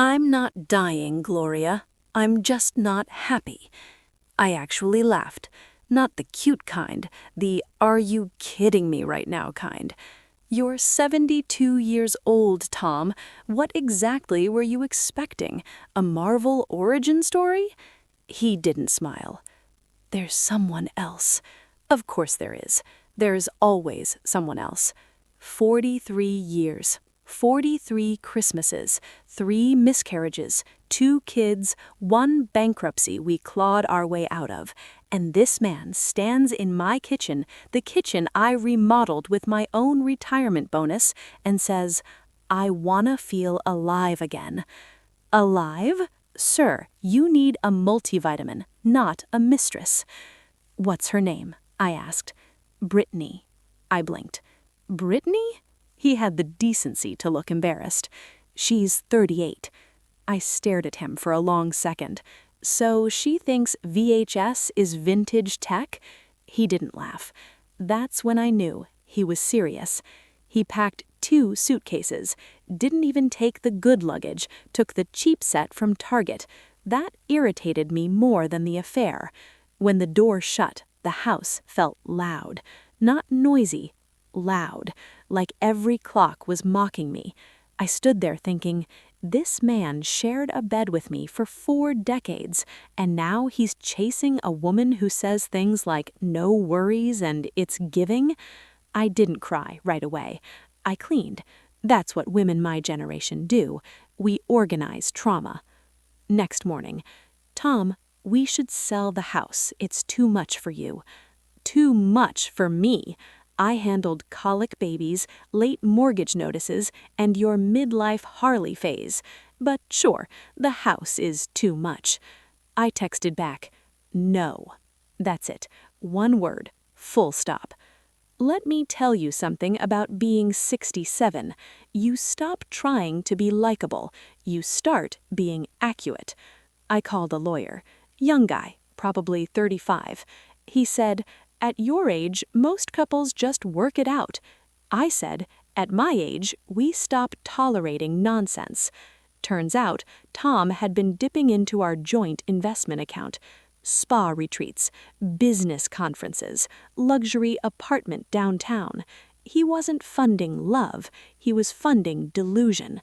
I'm not dying, Gloria. I'm just not happy. I actually laughed. Not the cute kind, the "are you kidding me right now" kind. You're 72 years old, Tom. What exactly were you expecting? A Marvel origin story? He didn't smile. There's someone else. Of course there is. There's always someone else. 43 years. 43 Christmases, 3 miscarriages, 2 kids, 1 bankruptcy we clawed our way out of. And this man stands in my kitchen, the kitchen I remodeled with my own retirement bonus, and says, "I wanna feel alive again." Alive? Sir, you need a multivitamin, not a mistress. What's her name? I asked. Brittany. I blinked. Brittany? He had the decency to look embarrassed. She's 38. I stared at him for a long second. So she thinks VHS is vintage tech? He didn't laugh. That's when I knew he was serious. He packed 2 suitcases, didn't even take the good luggage, took the cheap set from Target. That irritated me more than the affair. When the door shut, the house felt loud. Not noisy, loud, like every clock was mocking me. I stood there thinking, this man shared a bed with me for 4 decades, and now he's chasing a woman who says things like "no worries" and "it's giving." I didn't cry right away. I cleaned. That's what women my generation do. We organize trauma. Next morning, "Tom, we should sell the house. It's too much for you." Too much for me. I handled colic babies, late mortgage notices, and your midlife Harley phase. But sure, the house is too much. I texted back, "No." That's it. 1 word. Full stop. Let me tell you something about being 67. You stop trying to be likable. You start being accurate. I called a lawyer. Young guy, probably 35. He said, "At your age, most couples just work it out." I said, "At my age, we stop tolerating nonsense." Turns out, Tom had been dipping into our joint investment account. Spa retreats, business conferences, luxury apartment downtown. He wasn't funding love, he was funding delusion.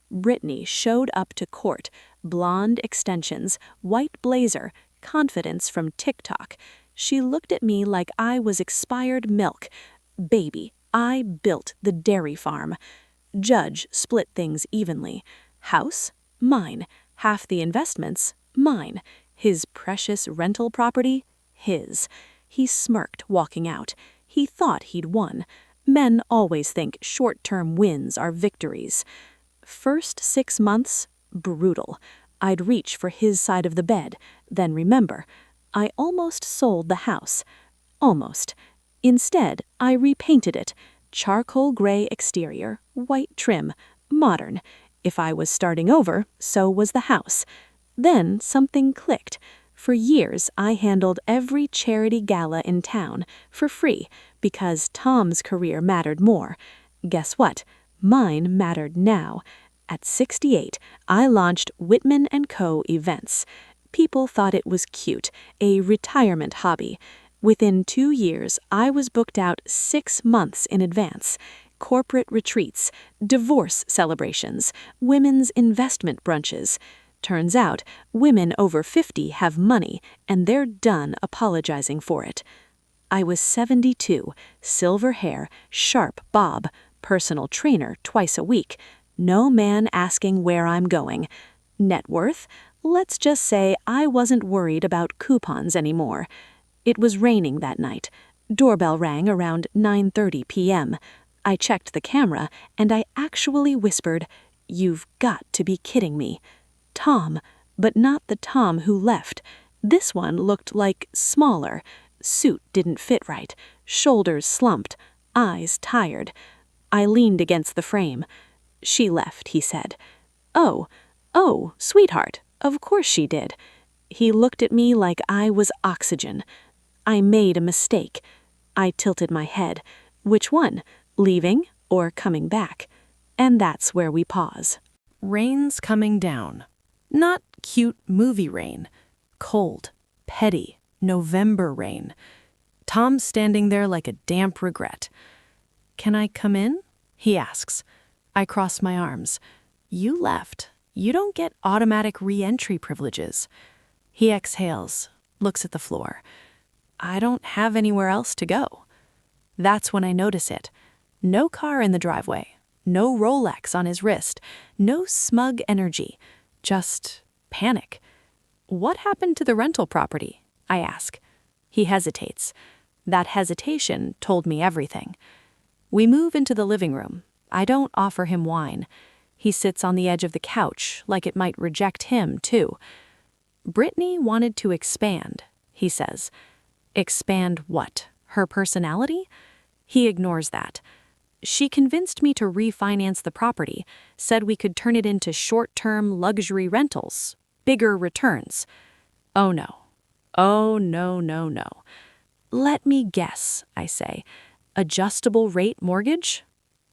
Brittany showed up to court, blonde extensions, white blazer, confidence from TikTok. She looked at me like I was expired milk. Baby, I built the dairy farm. Judge split things evenly. House? Mine. Half the investments? Mine. His precious rental property? His. He smirked walking out. He thought he'd won. Men always think short-term wins are victories. First 6 months? Brutal. I'd reach for his side of the bed, then remember, I almost sold the house. Almost. Instead, I repainted it. Charcoal gray exterior, white trim, modern. If I was starting over, so was the house. Then something clicked. For years, I handled every charity gala in town, for free, because Tom's career mattered more. Guess what? Mine mattered now. At 68, I launched Whitman & Co. events. People thought it was cute, a retirement hobby. Within 2 years, I was booked out 6 months in advance. Corporate retreats, divorce celebrations, women's investment brunches. Turns out, women over 50 have money, and they're done apologizing for it. I was 72, silver hair, sharp bob, personal trainer twice a week. No man asking where I'm going. Net worth? Let's just say I wasn't worried about coupons anymore. It was raining that night. Doorbell rang around 9:30 p.m. I checked the camera, and I actually whispered, "You've got to be kidding me." Tom, but not the Tom who left. This one looked like smaller. Suit didn't fit right. Shoulders slumped. Eyes tired. I leaned against the frame. "She left," he said. Oh, sweetheart, of course she did." He looked at me like I was oxygen. I made a mistake. I tilted my head. Which one? Leaving or coming back? And that's where we pause. Rain's coming down. Not cute movie rain. Cold, petty, November rain. Tom's standing there like a damp regret. "Can I come in?" he asks. I cross my arms. "You left. You don't get automatic re-entry privileges." He exhales, looks at the floor. "I don't have anywhere else to go." That's when I notice it. No car in the driveway. No Rolex on his wrist. No smug energy. Just panic. "What happened to the rental property?" I ask. He hesitates. That hesitation told me everything. We move into the living room. I don't offer him wine. He sits on the edge of the couch, like it might reject him, too. "Brittany wanted to expand," he says. Expand what? Her personality? He ignores that. "She convinced me to refinance the property, said we could turn it into short-term luxury rentals, bigger returns." Oh no. Oh no, no, no. "Let me guess," I say. "Adjustable rate mortgage?"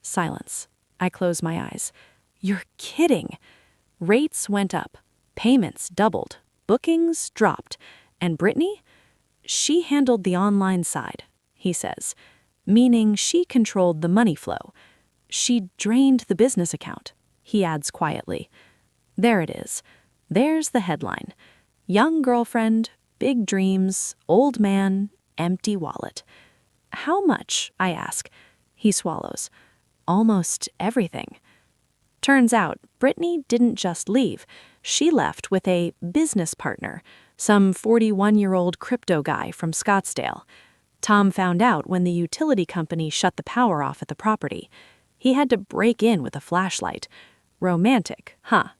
Silence. I close my eyes. "You're kidding." Rates went up. Payments doubled. Bookings dropped. And Brittany? "She handled the online side," he says, meaning she controlled the money flow. "She drained the business account," he adds quietly. There it is. There's the headline. Young girlfriend, big dreams, old man, empty wallet. "How much?" I ask. He swallows. "Almost everything." Turns out, Brittany didn't just leave. She left with a business partner, some 41-year-old crypto guy from Scottsdale. Tom found out when the utility company shut the power off at the property. He had to break in with a flashlight. Romantic, huh?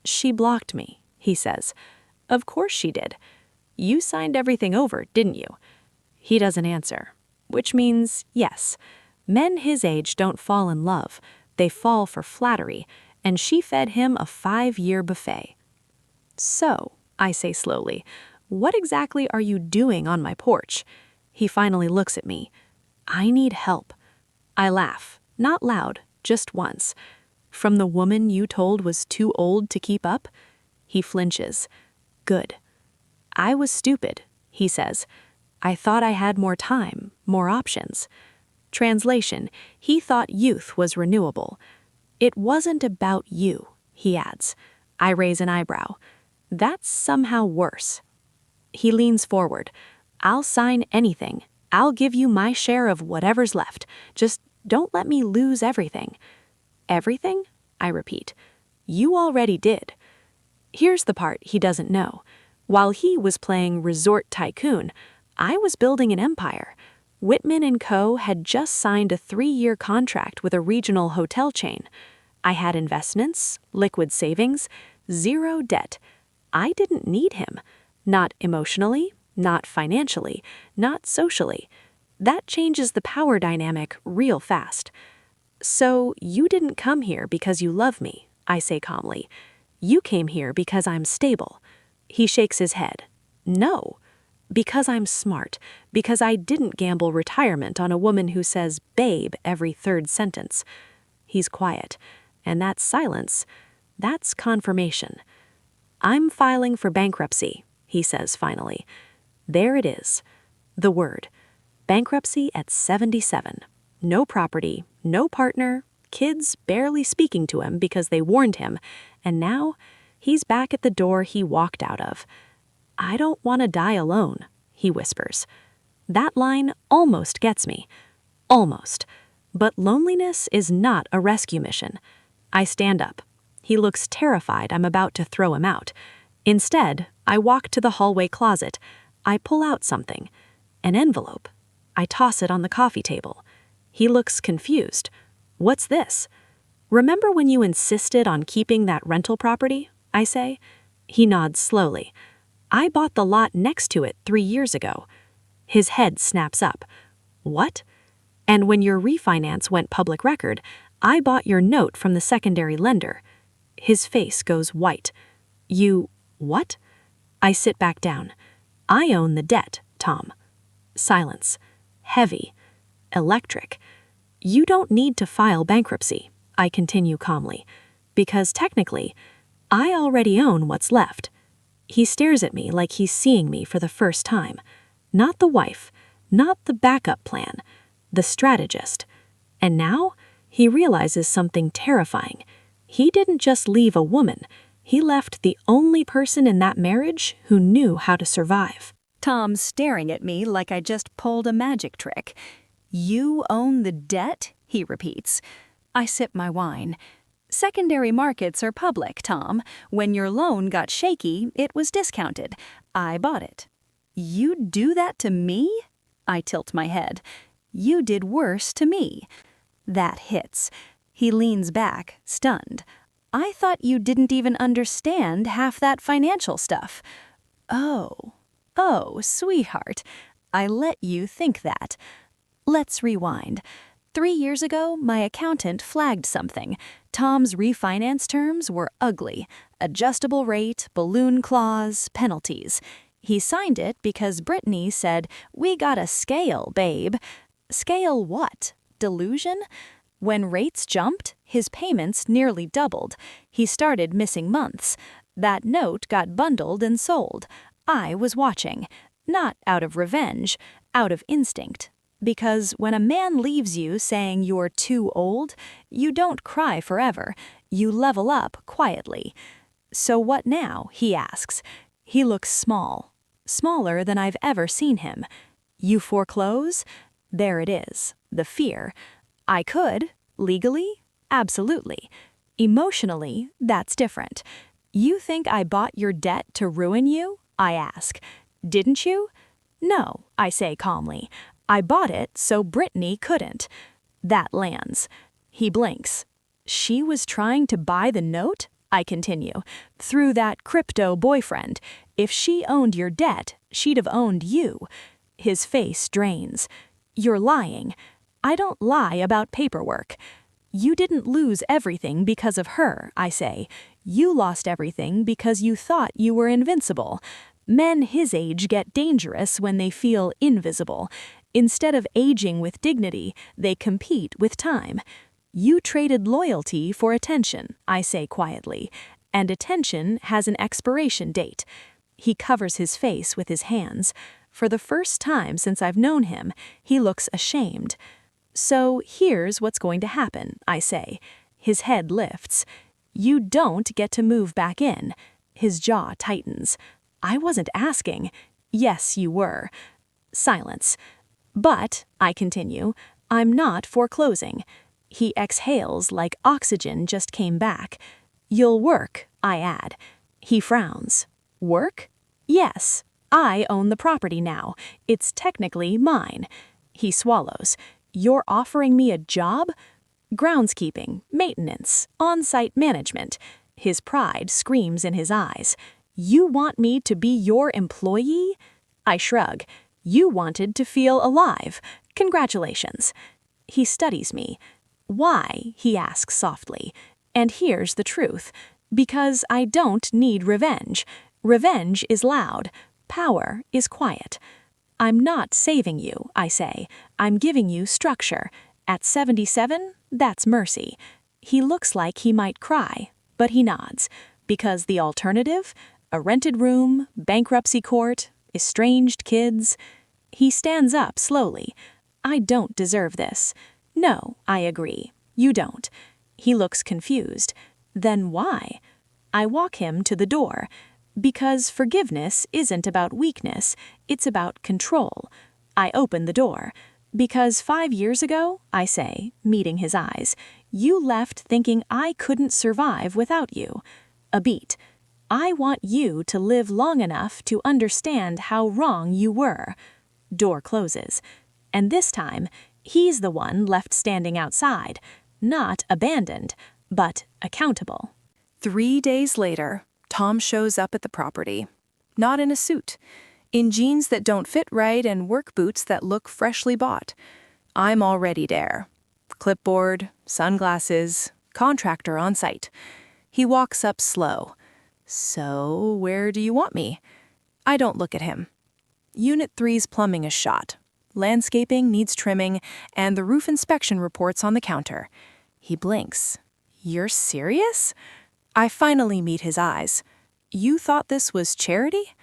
"She blocked me," he says. "Of course she did. You signed everything over, didn't you?" He doesn't answer, which means yes. Men his age don't fall in love. They fall for flattery, and she fed him a 5-year buffet. "So," I say slowly, "what exactly are you doing on my porch?" He finally looks at me. "I need help." I laugh, not loud, just once. "From the woman you told was too old to keep up?" He flinches. "Good." "I was stupid," he says. "I thought I had more time, more options." Translation, he thought youth was renewable. "It wasn't about you," he adds. I raise an eyebrow. That's somehow worse. He leans forward. "I'll sign anything. I'll give you my share of whatever's left. Just don't let me lose everything." "Everything?" I repeat. "You already did." Here's the part he doesn't know. While he was playing resort tycoon, I was building an empire. Whitman & Co. had just signed a 3-year contract with a regional hotel chain. I had investments, liquid savings, 0 debt. I didn't need him. Not emotionally, not financially, not socially. That changes the power dynamic real fast. "So you didn't come here because you love me," I say calmly. "You came here because I'm stable." He shakes his head. "No. Because I'm smart. Because I didn't gamble retirement on a woman who says babe every 3rd sentence." He's quiet. And that silence, that's confirmation. "I'm filing for bankruptcy," he says finally. There it is. The word. Bankruptcy at 77. No property, no partner, kids barely speaking to him because they warned him, and now he's back at the door he walked out of. "I don't want to die alone," he whispers. That line almost gets me. Almost. But loneliness is not a rescue mission. I stand up. He looks terrified I'm about to throw him out. Instead, I walk to the hallway closet. I pull out something. An envelope. I toss it on the coffee table. He looks confused. "What's this?" "Remember when you insisted on keeping that rental property?" I say. He nods slowly. "I bought the lot next to it 3 years ago." His head snaps up. "What?" "And when your refinance went public record, I bought your note from the secondary lender." His face goes white. "You... what?" I sit back down. "I own the debt, Tom." Silence. Heavy. Electric. "You don't need to file bankruptcy," I continue calmly. because technically, I already own what's left. He stares at me like he's seeing me for the first time. Not the wife, not the backup plan, the strategist. And now, he realizes something terrifying. He didn't just leave a woman, he left the only person in that marriage who knew how to survive. Tom's staring at me like I just pulled a magic trick. "You own the debt?" he repeats. I sip my wine. "Secondary markets are public, Tom. When your loan got shaky, it was discounted. I bought it." "You do that to me?" I tilt my head. "You did worse to me." That hits. He leans back, stunned. "I thought you didn't even understand half that financial stuff." Oh, sweetheart. I let you think that. Let's rewind. 3 years ago, my accountant flagged something. Tom's refinance terms were ugly. Adjustable rate, balloon clause, penalties. He signed it because Brittany said, "We got a scale, babe." Scale what? Delusion? When rates jumped, his payments nearly doubled. He started missing months. That note got bundled and sold. I was watching. Not out of revenge, out of instinct. Because when a man leaves you saying you're too old, you don't cry forever. You level up quietly. "So what now?" he asks. He looks small. Smaller than I've ever seen him. "You foreclose?" There it is, the fear. I could. Legally? Absolutely. Emotionally, that's different. "You think I bought your debt to ruin you?" I ask. "Didn't you?" "No," I say calmly. "I bought it so Brittany couldn't." That lands. He blinks. "She was trying to buy the note?" I continue. "Through that crypto boyfriend. If she owned your debt, she'd have owned you." His face drains. "You're lying." "I don't lie about paperwork." "You didn't lose everything because of her," I say. "You lost everything because you thought you were invincible." Men his age get dangerous when they feel invisible. Instead of aging with dignity, they compete with time. "You traded loyalty for attention," I say quietly, "and attention has an expiration date." He covers his face with his hands. For the first time since I've known him, he looks ashamed. "So here's what's going to happen," I say. His head lifts. "You don't get to move back in." His jaw tightens. I wasn't asking. "Yes, you were." Silence. "But," I continue, "I'm not foreclosing." He exhales like oxygen just came back. "You'll work," I add. He frowns. "Work?" "Yes. I own the property now. It's technically mine." He swallows. "You're offering me a job?" "Groundskeeping, maintenance, on-site management." His pride screams in his eyes. "You want me to be your employee?" I shrug. "You wanted to feel alive. Congratulations." He studies me. "Why?" he asks softly. And here's the truth. Because I don't need revenge. Revenge is loud. Power is quiet. "I'm not saving you," I say. "I'm giving you structure. At 77, that's mercy." He looks like he might cry, but he nods. Because the alternative? A rented room, bankruptcy court, estranged kids. He stands up slowly. "I don't deserve this." "No," I agree. "You don't." He looks confused. "Then why?" I walk him to the door. Because forgiveness isn't about weakness, it's about control. I open the door. "Because 5 years ago," I say, meeting his eyes, "you left thinking I couldn't survive without you." A beat. "I want you to live long enough to understand how wrong you were." Door closes. And this time, he's the one left standing outside. Not abandoned, but accountable. 3 days later, Tom shows up at the property. Not in a suit. In jeans that don't fit right and work boots that look freshly bought. I'm already there. Clipboard, sunglasses, contractor on site. He walks up slow. "So, where do you want me?" I don't look at him. Unit 3's plumbing is shot. Landscaping needs trimming, and the roof inspection report's on the counter. He blinks. You're serious? I finally meet his eyes. You thought this was charity?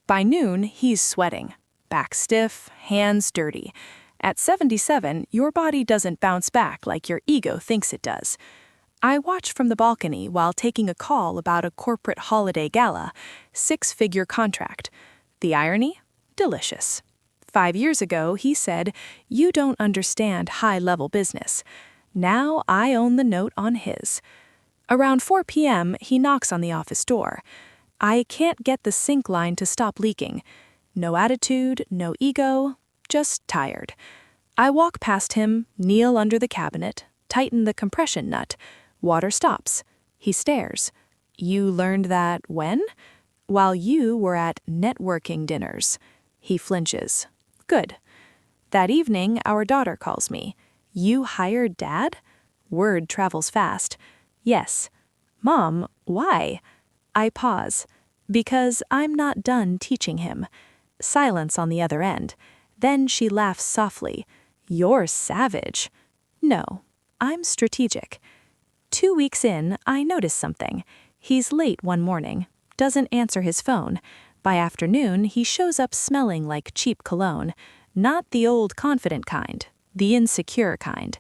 By noon, he's sweating. Back stiff, hands dirty. At 77, your body doesn't bounce back like your ego thinks it does. I watch from the balcony while taking a call about a corporate holiday gala, 6-figure contract. The irony? Delicious. 5 years ago, he said, "You don't understand high-level business." Now I own the note on his. Around 4 p.m., he knocks on the office door. I can't get the sink line to stop leaking. No attitude, no ego, just tired. I walk past him, kneel under the cabinet, tighten the compression nut. Water stops. He stares. You learned that when? While you were at networking dinners. He flinches. Good. That evening, our daughter calls me. You hired Dad? Word travels fast. Yes. Mom, why? I pause. Because I'm not done teaching him. Silence on the other end. Then she laughs softly. You're savage. No, I'm strategic. 2 weeks in, I notice something. He's late one morning, doesn't answer his phone. By afternoon, he shows up smelling like cheap cologne. Not the old confident kind, the insecure kind.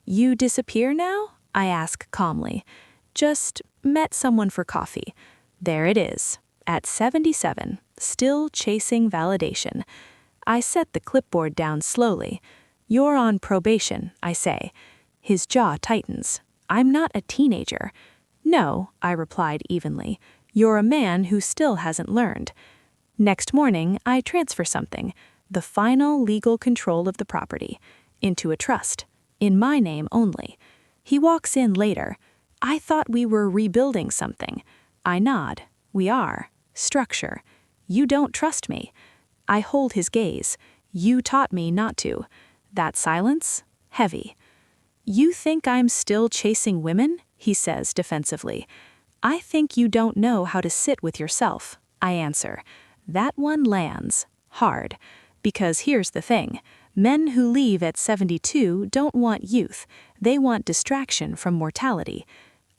You disappear now? I ask calmly. Just met someone for coffee. There it is, at 77, still chasing validation. I set the clipboard down slowly. You're on probation, I say. His jaw tightens. I'm not a teenager. No, I replied evenly. You're a man who still hasn't learned. Next morning, I transfer something, the final legal control of the property, into a trust, in my name only. He walks in later. I thought we were rebuilding something. I nod. We are. Structure. You don't trust me. I hold his gaze. You taught me not to. That silence? Heavy. You think I'm still chasing women? He says defensively. I think you don't know how to sit with yourself, I answer. That one lands. Hard. Because here's the thing. Men who leave at 72 don't want youth. They want distraction from mortality.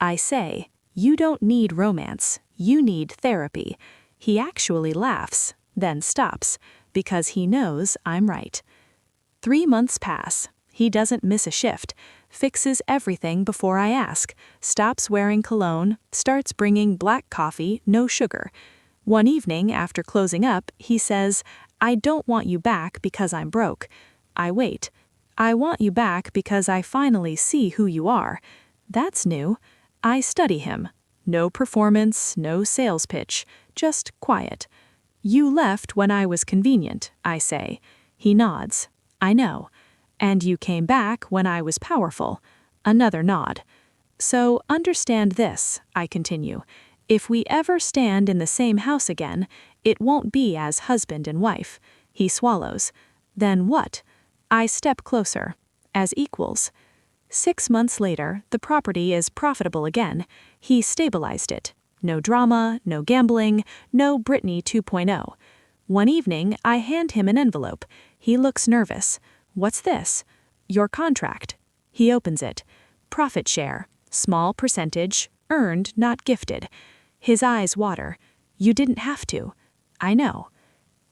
I say, you don't need romance. You need therapy. He actually laughs, then stops, because he knows I'm right. 3 months pass. He doesn't miss a shift, fixes everything before I ask, stops wearing cologne, starts bringing black coffee, no sugar. One evening, after closing up, he says, I don't want you back because I'm broke. I wait. I want you back because I finally see who you are. That's new. I study him. No performance, no sales pitch, just quiet. You left when I was convenient, I say. He nods. I know. And you came back when I was powerful. Another nod. So understand this, I continue. If we ever stand in the same house again, it won't be as husband and wife. He swallows. Then what? I step closer. As equals. 6 months later, the property is profitable again. He stabilized it. No drama, no gambling, no Britney 2.0. One evening, I hand him an envelope. He looks nervous. What's this? Your contract. He opens it. Profit share. Small percentage. Earned, not gifted. His eyes water. You didn't have to. I know.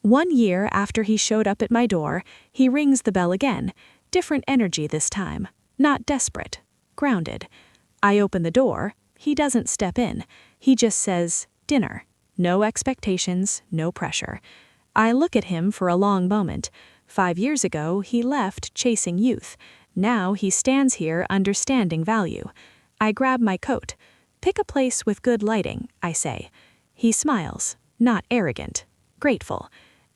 1 year after he showed up at my door, he rings the bell again. Different energy this time. Not desperate. Grounded. I open the door. He doesn't step in. He just says, dinner. No expectations, no pressure. I look at him for a long moment. 5 years ago, he left chasing youth. Now he stands here understanding value. I grab my coat. Pick a place with good lighting, I say. He smiles, not arrogant, grateful.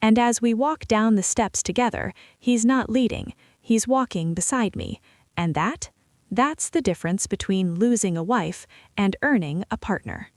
And as we walk down the steps together, he's not leading. He's walking beside me. And that's the difference between losing a wife and earning a partner.